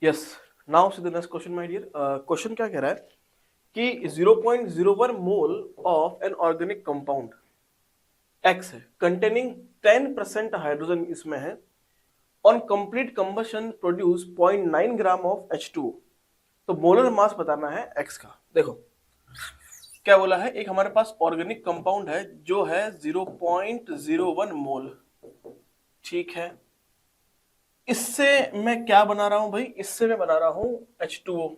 Yes, now see the next question my dear. Question क्या कह रहा है कि 0.01 mole of an organic compound X है कंटेनिंग 10% हाइड्रोजन इसमें है, on complete combustion produce 0.9 gram of H2O। तो मोलर मास बताना है एक्स का। देखो क्या बोला है, एक हमारे पास ऑर्गेनिक कंपाउंड है जो है 0.01 मोल, ठीक है। इससे मैं क्या बना रहा हूं भाई, इससे मैं बना रहा हूं H2O।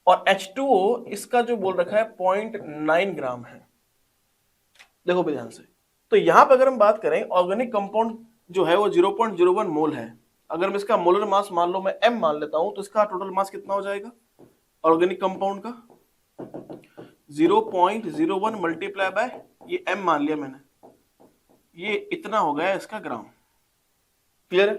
और H2O इसका जो बोल रखा है 0.9 ग्राम है। देखो भाई ध्यान से, तो यहां पर अगर हम बात करें ऑर्गेनिक कंपाउंड जो है वो 0.01 मोल है। अगर मैं इसका मोलर मास मान लो मैं M मान लेता हूं, तो इसका टोटल मास कितना हो जाएगा ऑर्गेनिक कंपाउंड का? 0.01 मल्टीप्लाई बाय ये M मान लिया मैंने, ये इतना हो गया इसका ग्राम। क्लियर है?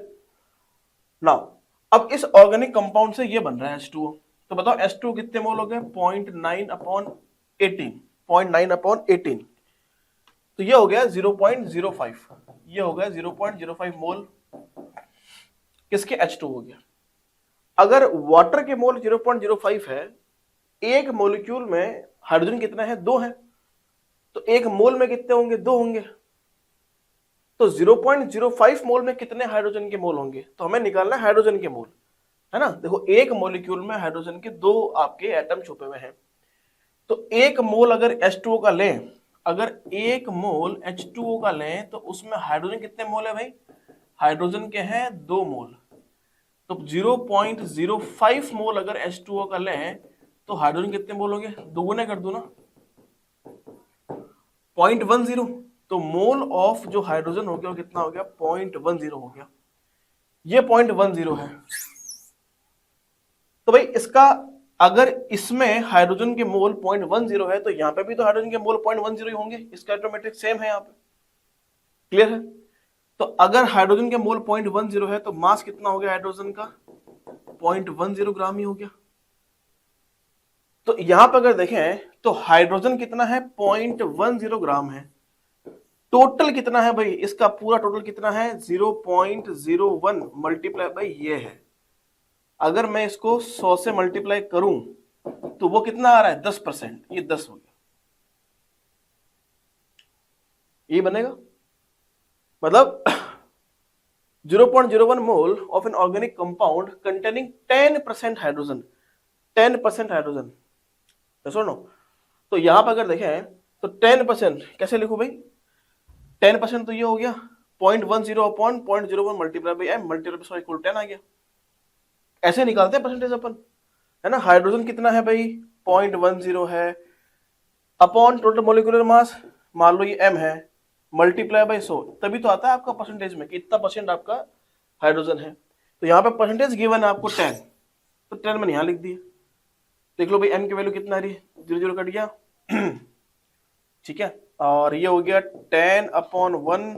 नाउ अब इस ऑर्गेनिक कंपाउंड से ये बन रहा है H2O। तो बताओ H2O कितने मोल हो गए? 0.9/18, 0.9/18। तो ये हो गया 0.05, ये हो गया 0.05 मोल किसके? H2O हो गया। अगर वाटर के मोल 0.05 है, एक मॉलिक्यूल में हाइड्रोजन कितना है? 2 है, तो एक मोल में कितने होंगे? 2 होंगे। तो 0.05 मोल में कितने हाइड्रोजन के मोल होंगे? तो हमें निकालना है हाइड्रोजन के मोल, है ना। देखो एक मॉलिक्यूल में हाइड्रोजन के 2 आपके एटम छुपे हुए हैं, तो एक मोल अगर H2O का लें, अगर एक मोल H2O का लें तो उसमें हाइड्रोजन कितने मोल है भाई? हाइड्रोजन के हैं 2 मोल। तो 0.05 मोल अगर H2O का लें तो हाइड्रोजन कितने मोल होंगे? दोगुने कर दो ना, 0.10। तो मोल ऑफ जो हाइड्रोजन हो गया वो कितना हो गया? 0.10 हो गया। ये 0.10 है। तो भाई इसका अगर इसमें हाइड्रोजन के मोल 0.10 है, तो यहां पे भी तो हाइड्रोजन के मोल 0.10 ही होंगे। इसका ऑटोमेटिक सेम है यहाँ पे। क्लियर है? तो अगर हाइड्रोजन के मोल 0.10 है तो मास कितना हो गया हाइड्रोजन का? 0.10 ग्राम ही हो गया। तो यहां पर अगर देखें तो हाइड्रोजन कितना है? 0.10 ग्राम है। टोटल कितना है भाई? इसका पूरा टोटल कितना है? 0.01 मल्टीप्लाई बाई ये है। अगर मैं इसको 100 से मल्टीप्लाई करूं तो वो कितना आ रहा है? 10%। ये 10 हो गया, ये बनेगा। मतलब 0.01 mole of an organic compound containing 10% hydrogen, 10% hydrogen. सुनो, तो यहां पर अगर देखें तो 10% कैसे लिखूं भाई? 10% तो ये हो गया 0.10 upon 0.01 multiply by m multiply sorry equal 10 आ गया। ऐसे निकालते हैं परसेंटेज अपन, है ना। हाइड्रोजन कितना है भाई? 0.10 है, अपॉन टोटल मोलिकुलर मास मान लो ये m है, मल्टीप्लाई बाई 100, तभी तो आता है आपका परसेंटेज में कि इतना परसेंट आपका हाइड्रोजन है। तो यहाँ पे परसेंटेज गिवन है आपको 10, तो 10 मैंने यहाँ लिख दिया। देख लो भाई m की वैल्यू कितना आ रही है? 0 कट गया ठीक है। और ये हो गया 10/1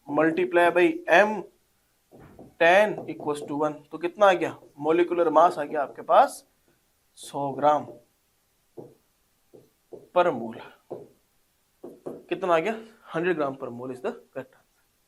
multiply by m, 10 equals to 1। तो कितना आ गया? मोलिकुलर मास आ गया आपके पास 100 ग्राम पर मोल। कितना आ गया? 100 ग्राम पर मोल इज द करेक्ट